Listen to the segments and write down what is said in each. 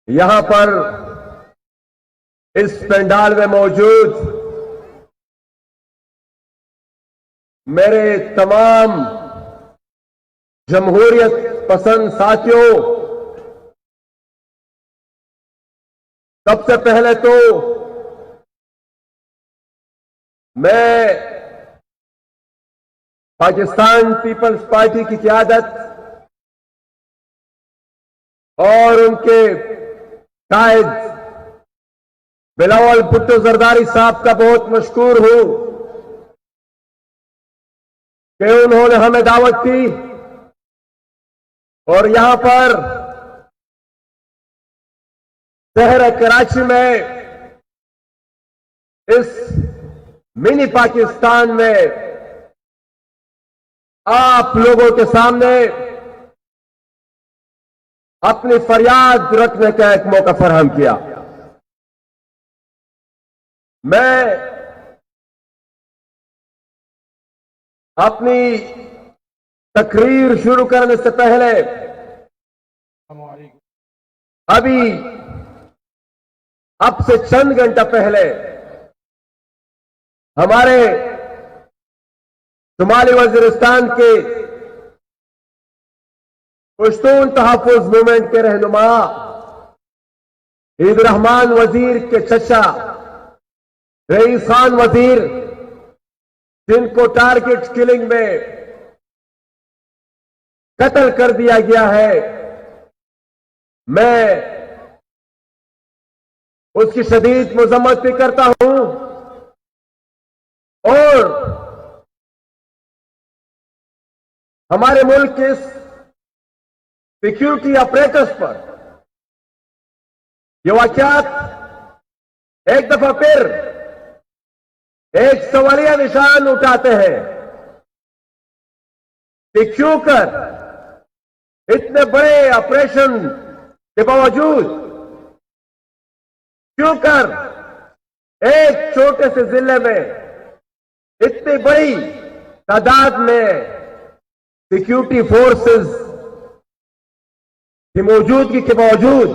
यहां पर इस पंडाल में मौजूद मेरे तमाम जमहूरियत पसंद साथियों, सबसे पहले तो मैं पाकिस्तान पीपल्स पार्टी की क़यादत और उनके कायद बिलावल भुट्टो जरदारी साहब का बहुत मशकूर हूं कि उन्होंने हमें दावत दी और यहां पर शहर कराची में इस मिनी पाकिस्तान में आप लोगों के सामने अपनी फरियाद रखने का एक मौका फराहम किया। मैं अपनी तकरीर शुरू करने से पहले अभी अब से चंद घंटा पहले हमारे शुमाली वजीरिस्तान के पश्तून तहफ़्फ़ुज़ मूवमेंट के रहनुमा ईद रहमान वजीर के चचा रईस खान वजीर, जिनको टारगेट किलिंग में कत्ल कर दिया गया है, मैं उसकी शदीद मज़म्मत भी करता हूं और हमारे मुल्क के इस सिक्योरिटी ऑपरेटर्स पर ये वाक़यात एक दफा फिर एक सवालिया निशान उठाते हैं कि क्यों कर इतने बड़े ऑपरेशन के बावजूद क्यों कर एक छोटे से जिले में इतनी बड़ी तादाद में सिक्योरिटी फोर्सेस की मौजूदगी के बावजूद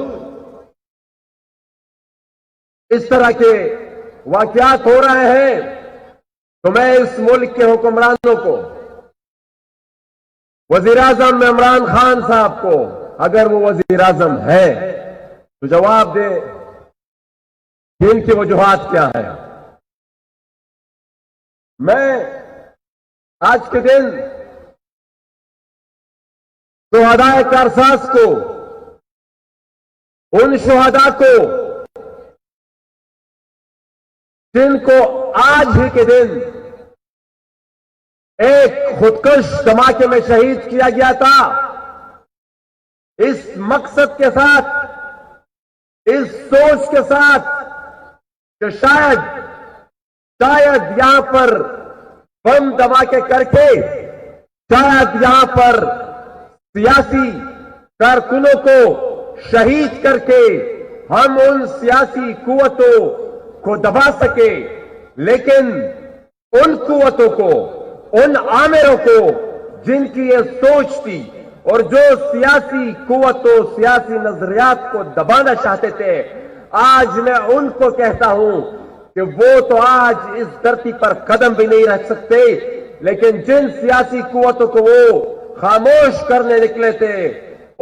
इस तरह के वाक़यात हो रहे हैं, तो मैं इस मुल्क के हुक्मरानों को, वज़ीर आज़म इमरान खान साहब को, अगर वो वज़ीर आज़म है तो जवाब दे कि इनकी वजूहात क्या है। मैं आज के दिन शुहदाए कारसास को, उन शुहदा को जिनको आज ही के दिन एक खुदकश धमाके में शहीद किया गया था, इस मकसद के साथ, इस सोच के साथ कि शायद यहां पर बम धमाके करके शायद यहां पर सियासी कारकुनों को शहीद करके हम उन सियासी कुव्वतों को दबा सके, लेकिन उन कुव्वतों को, उन आमिरों को जिनकी ये सोच थी और जो सियासी कुव्वतों, सियासी नजरियात को दबाना चाहते थे, आज मैं उनको कहता हूं कि वो तो आज इस धरती पर कदम भी नहीं रख सकते, लेकिन जिन सियासी कुव्वतों को वो खामोश करने निकले थे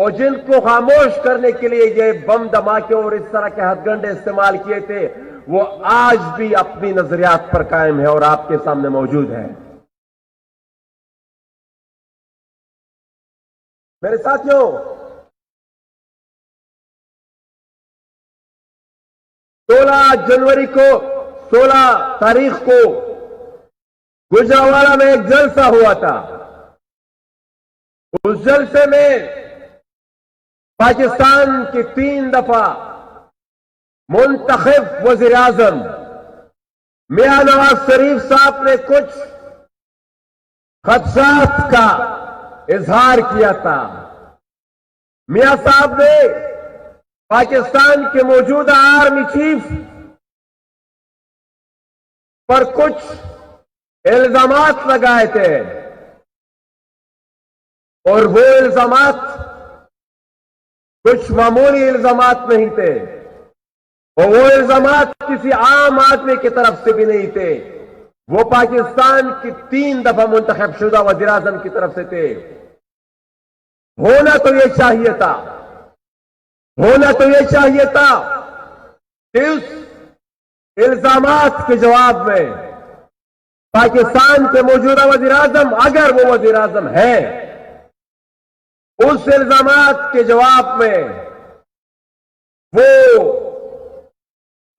और जिनको खामोश करने के लिए ये बम धमाके और इस तरह के हथकंडे इस्तेमाल किए थे, वो आज भी अपनी नजरियात पर कायम है और आपके सामने मौजूद है। मेरे साथियों, 16 तारीख को गुजरावाला में एक जलसा हुआ था। उस जलसे में पाकिस्तान की 3 दफा मुंतखब वज़ीर आज़म मियां नवाज शरीफ साहब ने कुछ खदशात का इजहार किया था। मियां साहब ने पाकिस्तान के मौजूदा आर्मी चीफ पर कुछ इल्जामात लगाए थे और वो इल्जामात कुछ मामूली इल्जामात नहीं थे, और वो इल्जामात किसी आम आदमी की तरफ से भी नहीं थे, वो पाकिस्तान की 3 दफा मुंतखब शुदा वज़ीर आज़म की तरफ से थे। होना तो ये चाहिए था, होना तो ये चाहिए था कि उस इल्जामात के जवाब में पाकिस्तान के मौजूदा वज़ीर आज़म, अगर वो वज़ीर आज़म है, उस इल्जामात के जवाब में वो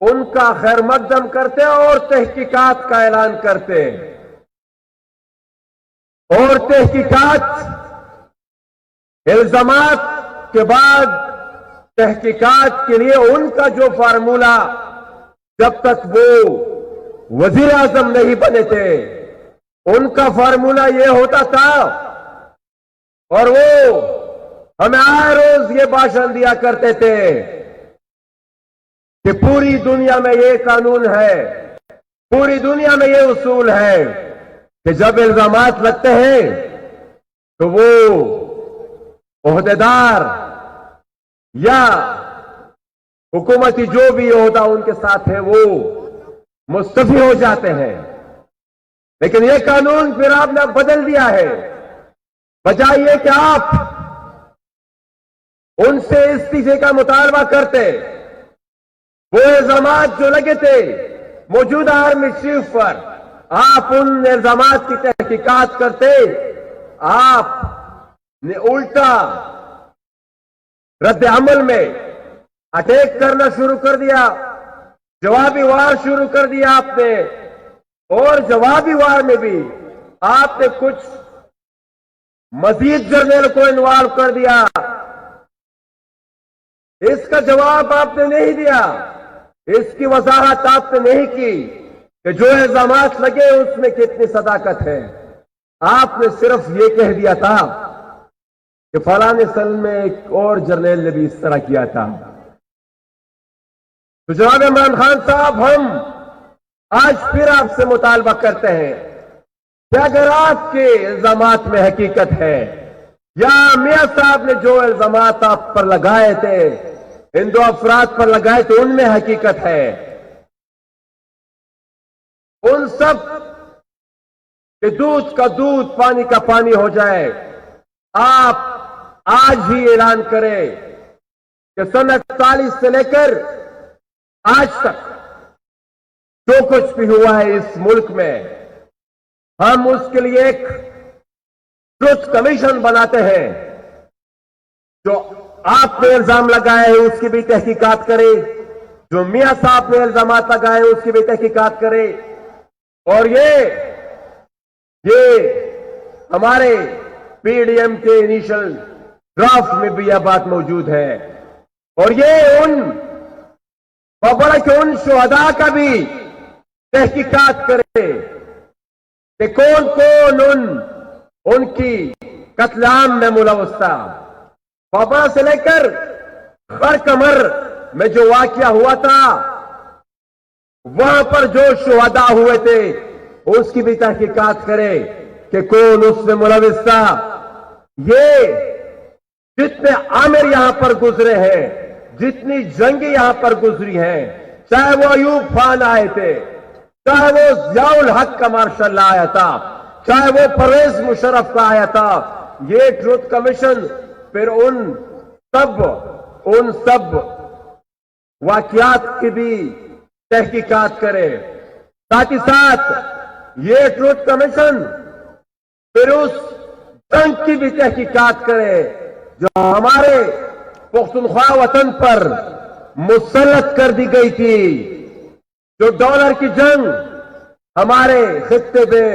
उनका खैर मकदम करते और तहकीकात का ऐलान करते, और तहकीकात इल्जामात के बाद तहकीकात के लिए उनका जो फार्मूला, जब तक वो वज़ीर आज़म नहीं बने थे, उनका फार्मूला ये होता था, और वो हमें हर रोज ये भाषण दिया करते थे कि पूरी दुनिया में ये कानून है, पूरी दुनिया में ये उसूल है कि जब इल्जामात लगते हैं तो वो ओहदेदार या हुकूमती जो भी ओहदा उनके साथ है वो मुस्तफी हो जाते हैं। लेकिन ये कानून फिर आपने बदल दिया है, बजाय ये कि आप उनसे इस्तीफे का मुतालबा करते, वो इल्जामात जो लगे थे मौजूदा आर्मी चीफ पर, आप उन इल्जामात की तहकीकात करते, आपने उल्टा रद्द अमल में अटैक करना शुरू कर दिया, जवाबी वार शुरू कर दिया आपने, और जवाबी वार में भी आपने कुछ मजीद जर्नल को इन्वॉल्व कर दिया। इसका जवाब आपने नहीं दिया, इसकी वजाहत आपने नहीं की कि जो इल्जामात लगे उसमें कितनी सदाकत है। आपने सिर्फ ये कह दिया था कि फलाने सल में एक और जर्नल ने भी इस तरह किया था। तो जनाब इमरान खान साहब, हम आज फिर आपसे मुतालबा करते हैं कि अगर आपके इल्जामात में हकीकत है, या मियां साहब ने जो इल्जामात आप पर लगाए थे, इन 2 अफराद पर लगाए थे, उनमें हकीकत है, उन सब के दूध का दूध पानी का पानी हो जाए। आप आज ही ऐलान करें कि सन 41 से लेकर आज तक जो कुछ भी हुआ है इस मुल्क में, हम उसके लिए एक ट्रुथ कमीशन बनाते हैं, जो आपने इल्जाम लगाए हैं उसकी भी तहकीकात करे, जो मियां साहब ने इल्जामात लगाए उसकी भी तहकीकात करे, और ये हमारे पीडीएम के इनिशियल ड्राफ्ट में भी यह बात मौजूद है, और ये उन शुहदा का भी तहकीकात करे कि कौन कौन उनकी कत्लेआम में मुलव्वस था। बाबा से लेकर खर कमर में जो वाकया हुआ था, वहां पर जो शुहदा हुए थे उसकी भी तहकीकात करे कि कौन उसमें मुलव्वस था। ये जितने आमिर यहां पर गुजरे हैं, जितनी जंगी यहां पर गुजरी हैं, चाहे वो अयूब खान आए थे, चाहे वो जियाउल हक का मार्शल आया था, चाहे वो परवेज मुशर्रफ का आया था, ये ट्रुथ कमीशन फिर उन सब वाकयात की भी तहकीकात करे। साथ ही साथ ये ट्रुथ कमीशन फिर उस जंग की भी तहकीकात करे जो हमारे पुख्तनख्वा वतन पर मुसल्लत कर दी गई थी, जो डॉलर की जंग हमारे खित्ते में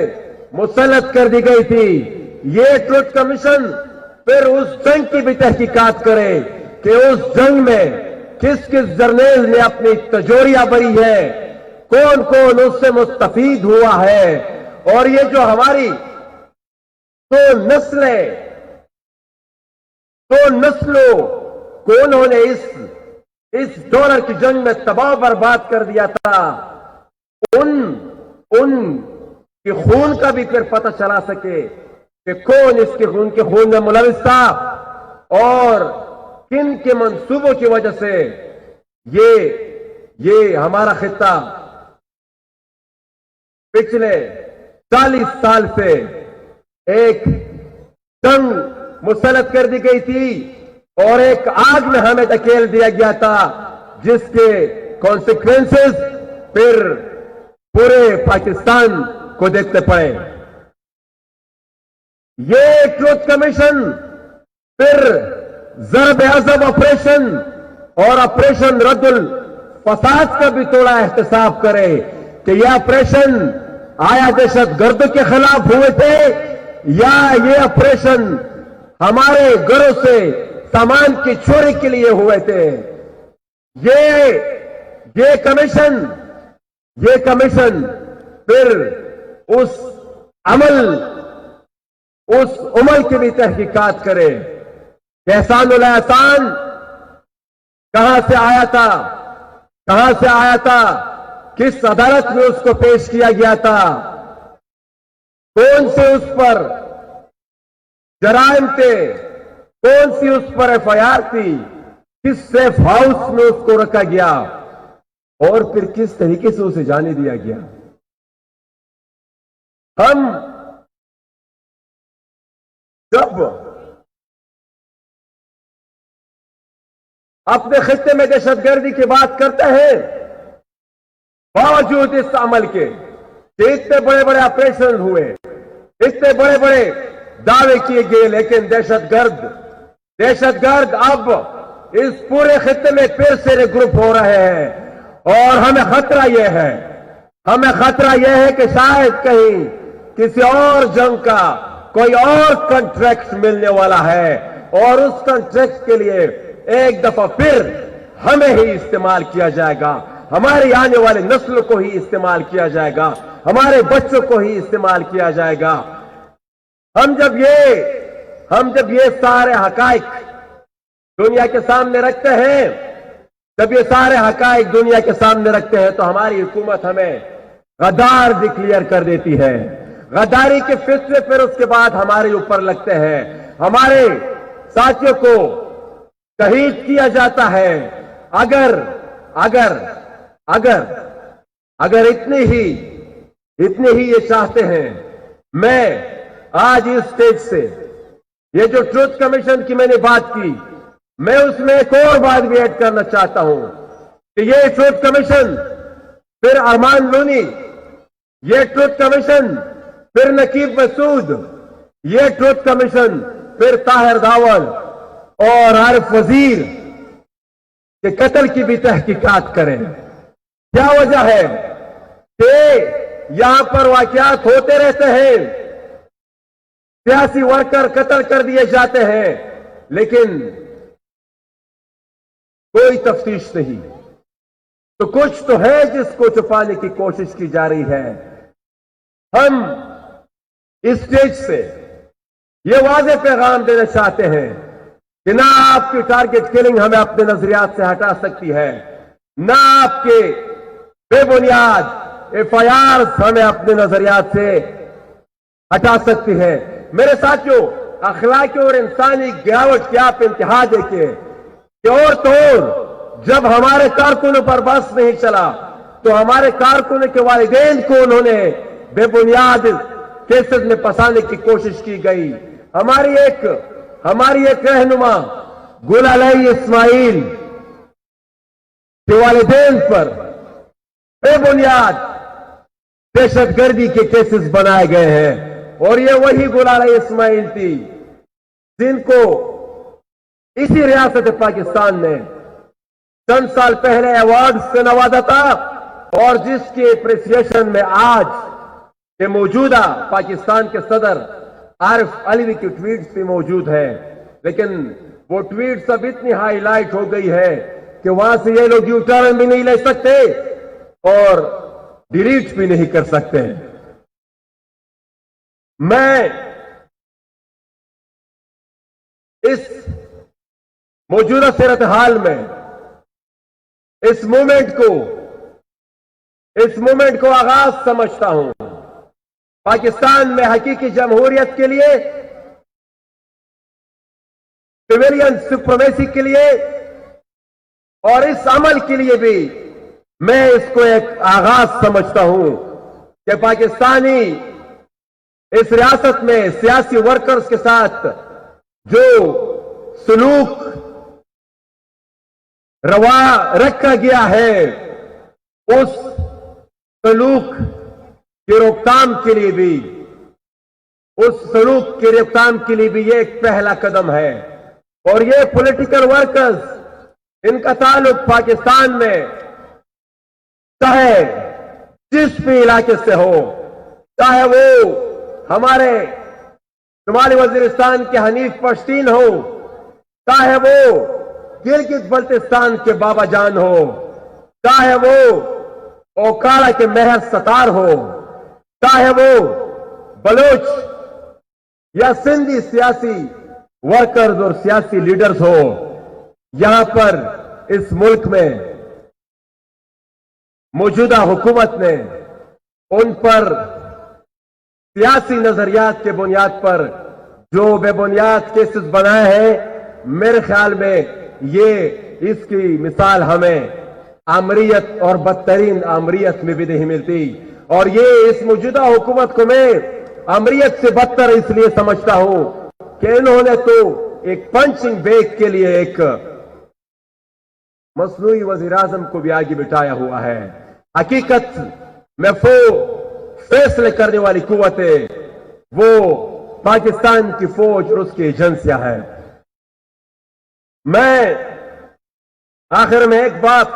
मुसल्लत कर दी गई थी। ये ट्रुथ कमीशन फिर उस जंग की भी तहकीकात करे कि उस जंग में किस किस जर्नल ने अपनी तजोरियां बरी है, कौन कौन उससे मुस्तफीद हुआ है, और ये जो हमारी दो नस्लों को उन्होंने इस डॉलर की जंग में तबाह बर्बाद कर दिया था, उन के खून का भी फिर पता चला सके कि कौन इसके खून में मुलविस था, और किन के मंसूबों की वजह से ये हमारा खित्ता पिछले 40 साल से एक जंग मुसलत कर दी गई थी और एक आग में हमें धकेल दिया गया था, जिसके कॉन्सिक्वेंसेस फिर पूरे पाकिस्तान को देखते पड़े। ये ट्रुथ कमीशन फिर ज़रब अज़ब ऑपरेशन और ऑपरेशन रद्दुल फसाद का भी थोड़ा एहतसाब करे कि यह ऑपरेशन आया दहशत गर्द के खिलाफ हुए थे या ये ऑपरेशन हमारे घरों से सामान की चोरी के लिए हुए थे। ये कमीशन फिर उस अमल की भी तहकीकात करे कि एहसानुल एहसान कहां से आया था, किस अदालत में उसको पेश किया गया था, कौन से उस पर जराइम थे, कौन सी उस पर एफआईआर थी, किस सेफ हाउस में उसको रखा गया और फिर किस तरीके से उसे जाने दिया गया। हम जब अपने खित्ते में दहशतगर्दी की बात करते हैं, बावजूद इस अमल के इतने बड़े बड़े ऑपरेशन हुए, इतने बड़े बड़े दावे किए गए, लेकिन दहशतगर्द अब इस पूरे खित्ते में फिर से रिग्रुप हो रहे हैं और हमें खतरा यह है कि शायद कहीं किसी और जंग का कोई और कॉन्ट्रैक्ट मिलने वाला है और उस कॉन्ट्रैक्ट के लिए एक दफा फिर हमें ही इस्तेमाल किया जाएगा, हमारी आने वाली नस्ल को ही इस्तेमाल किया जाएगा, हमारे बच्चों को ही इस्तेमाल किया जाएगा। हम जब ये सारे हकाइक दुनिया के सामने रखते हैं, तो हमारी हुकूमत हमें गद्दार डिक्लेयर कर देती है। गद्दारी के फितरे फिर उसके बाद हमारे ऊपर लगते हैं, हमारे साथियों को शहीद किया जाता है। अगर इतने ही ये चाहते हैं, मैं आज इस स्टेज से ये जो ट्रुथ कमीशन की मैंने बात की, मैं उसमें एक और बात भी ऐड करना चाहता हूं कि ये ट्रुथ कमीशन फिर अरमान लोनी, ये ट्रुथ कमीशन फिर नकीब मसूद, ये ट्रुथ कमीशन फिर ताहिर दावल और आरिफ वजीर के कत्ल की भी तहकीकात करें। क्या वजह है कि यहां पर वाकयात होते रहते हैं, सियासी वर्कर कत्ल कर दिए जाते हैं, लेकिन कोई तफ्तीश नहीं। तो कुछ तो है जिसको छुपाने की कोशिश की जा रही है। हम इस स्टेज से ये वाज़ेह पैगाम देना चाहते हैं कि ना आपकी टारगेट किलिंग हमें अपने नजरियात से हटा सकती है, ना आपके बेबुनियाद एफआईआर हमें अपने नजरियात से हटा सकती है। मेरे साथियों, अखलाकी और इंसानी गिरावट की आप इंतहा देखिए कि और तो और जब हमारे कारकुनों पर बस नहीं चला तो हमारे कारकुनों के वालिदैन को उन्होंने बेबुनियाद केसेस में फंसाने की कोशिश की गई। हमारी एक रहनुमा गुल अलई इस्माइल के वालिदैन पर बेबुनियाद दहशतगर्दी के केसेस बनाए गए हैं और ये वही गुल अलई इस्माइल थी जिनको इसी रियासत पाकिस्तान ने चंद साल पहले अवार्ड से नवाजा था और जिसके एप्रिसिएशन में आज के मौजूदा पाकिस्तान के सदर आरिफ अलवी की ट्वीट्स भी मौजूद है। लेकिन वो ट्वीट्स अब इतनी हाईलाइट हो गई है कि वहां से ये लोग यू टर्न भी नहीं ले सकते और डिलीट भी नहीं कर सकते। मैं इस मौजूदा सूरत हाल में इस मूवमेंट को आगाज समझता हूं। पाकिस्तान में हकीकी जमहूरियत के लिए सिविलियन सुप्रीमेसी के लिए और इस अमल के लिए भी मैं इसको एक आगाज समझता हूं कि पाकिस्तानी इस रियासत में सियासी वर्कर्स के साथ जो सलूक रवा रखा गया है, उस सलूक की रोकथाम के लिए भी, उस सलूक की रोकथाम के लिए भी ये एक पहला कदम है। और ये पॉलिटिकल वर्कर्स, इनका ताल्लुक पाकिस्तान में चाहे जिस भी इलाके से हो, चाहे वो हमारे शुमाली वजीरिस्तान के हनीफ पश्तीन हो, चाहे वो गिलगित बल्तिस्तान के बाबा जान हो, चाहे वो ओकाड़ा के मेहर सतार हो, चाहे वो बलोच या सिंधी सियासी वर्कर्स और सियासी लीडर्स हो, यहां पर इस मुल्क में मौजूदा हुकूमत ने उन पर सियासी नजरियात के बुनियाद पर जो बेबुनियाद केसेस बनाए हैं, मेरे ख्याल में ये इसकी मिसाल हमें आमरीत और बदतरीन आमरीत में भी नहीं मिलती। और ये इस मौजूदा हुकूमत को मैं आमरीत से बदतर इसलिए समझता हूं कि इन्होंने तो एक पंचिंग बैग के लिए एक मसनूई वजीर आजम को भी आगे बिठाया हुआ है। हकीकत में वो फैसले करने वाली कुव्वतें वो पाकिस्तान की फौज और उसकी एजेंसियां हैं। मैं आखिर में एक बात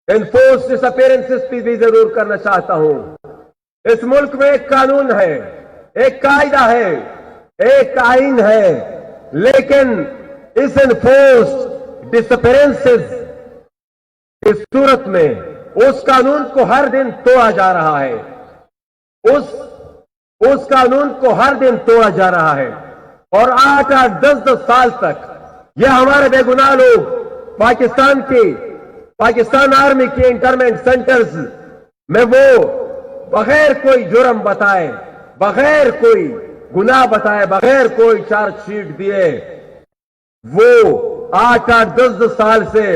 एनफोर्स डिसअपीयरेंसेस पे भी जरूर करना चाहता हूं। इस मुल्क में एक कानून है, एक कायदा है, एक आइन है, लेकिन इस एनफोर्स डिसअपीयरेंसेस की सूरत में उस कानून को हर दिन तोड़ा जा रहा है। उस कानून को हर दिन तोड़ा जा रहा है। और 8-8, 10-10 साल तक ये हमारे बेगुनाह लोग पाकिस्तान आर्मी के इंटरमेंट सेंटर्स में वो बगैर कोई जुर्म बताए, बगैर कोई गुनाह बताए, बगैर कोई चार्जशीट दिए, वो 8-8, 10-10 साल से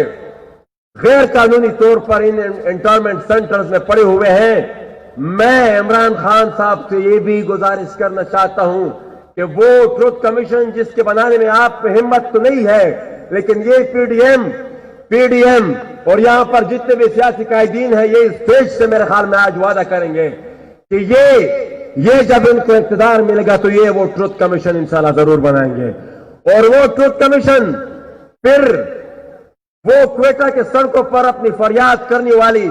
गैर कानूनी तौर पर इन इंटरमेंट सेंटर्स में पड़े हुए हैं। मैं इमरान खान साहब से ये भी गुजारिश करना चाहता हूं कि वो ट्रुथ कमीशन जिसके बनाने में आप में हिम्मत तो नहीं है, लेकिन ये पीडीएम और यहां पर जितने भी सियासी कायदीन हैं, ये स्टेज से मेरे ख्याल में आज वादा करेंगे कि ये जब इनको इख्तिदार मिलेगा तो ये वो ट्रुथ कमीशन इंशाल्लाह जरूर बनाएंगे। और वो ट्रुथ कमीशन फिर वो क्वेटा के सड़कों पर अपनी फरियाद करने वाली,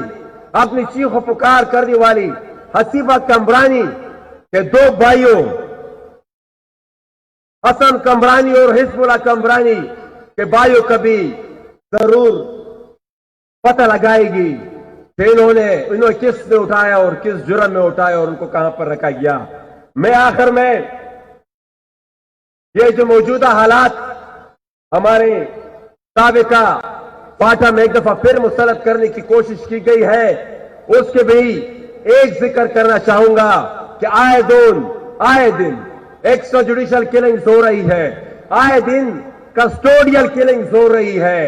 अपनी चीखों पुकार करने वाली हसीबा कमरानी के दो भाइयों हसन कमरानी और हिजबुल्लाह कमरानी के भाइयों का भी जरूर पता लगाएगी कि इन्होंने किस ने उठाया और किस जुर्म में उठाया और उनको कहां पर रखा गया। मैं आखिर में ये जो मौजूदा हालात हमारे साबिका पाटा में एक दफा फिर मुसलत करने की कोशिश की गई है, उसके भी एक जिक्र करना चाहूंगा कि आए दिन एक्स्ट्रा जुडिशियल किलिंग्स हो रही है, आए दिन कस्टोडियल किलिंग्स हो रही है,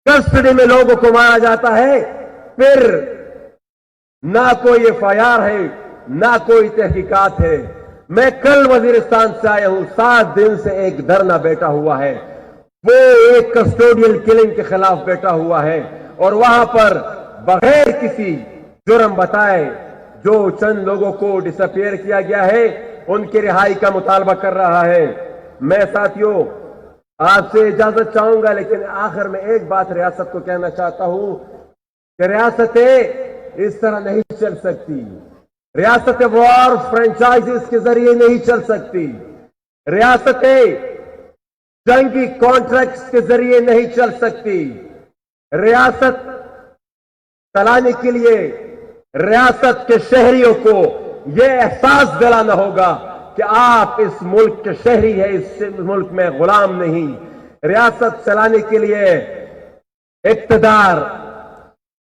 कस्टडी में लोगों को मारा जाता है, फिर ना कोई एफआईआर है, ना कोई तहकीकात है। मैं कल वजीरिस्तान से आया हूं, 7 दिन से एक धरना बैठा हुआ है, वो एक कस्टोडियल किलिंग के खिलाफ बैठा हुआ है और वहां पर बगैर किसी जुर्म बताए जो चंद लोगों को डिसअपियर किया गया है, उनकी रिहाई का मुतालबा कर रहा है। मैं साथियों आपसे इजाजत चाहूंगा, लेकिन आखिर में एक बात रियासत को कहना चाहता हूं कि रियासतें इस तरह नहीं चल सकती। रियासतें वॉर फ्रेंचाइजीज के जरिए नहीं चल सकती। रियासतें जंगी कॉन्ट्रैक्ट्स के जरिए नहीं चल सकती। रियासत चलाने के लिए रियासत के शहरियों को यह एहसास दिलाना होगा कि आप इस मुल्क के शहरी हैं, इस मुल्क में गुलाम नहीं। रियासत चलाने के लिए इक्तदार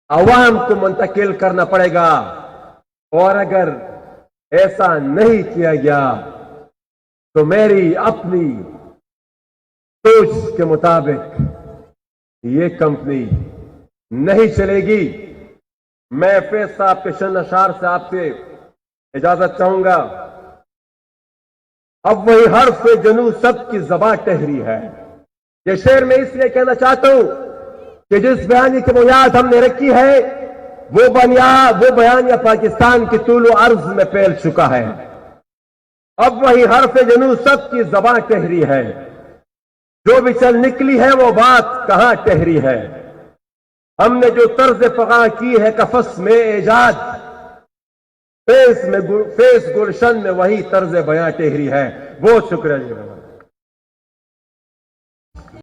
अवाम को मुंतकिल करना पड़ेगा और अगर ऐसा नहीं किया गया तो मेरी अपनी सोच के मुताबिक ये कंपनी नहीं चलेगी। मैं फैज साहब के शन अशार से आपसे इजाजत चाहूंगा। अब वही हर्फ जनू सबकी ज़बां टहरी है। ये शेर मैं इसलिए कहना चाहता हूं कि जिस बयानी की बुनियाद हमने रखी है वो बयानिया पाकिस्तान की तूल अर्ज में फैल चुका है। अब वही हर्फ जनू सबकी ज़बां टहरी है। जो भी चल निकली है वो बात कहां टहरी है। हमने जो तर्ज फगा की है कफस में एजाद, फेस गुलशन में वही तर्ज बयां टहरी है। बहुत शुक्रिया जी।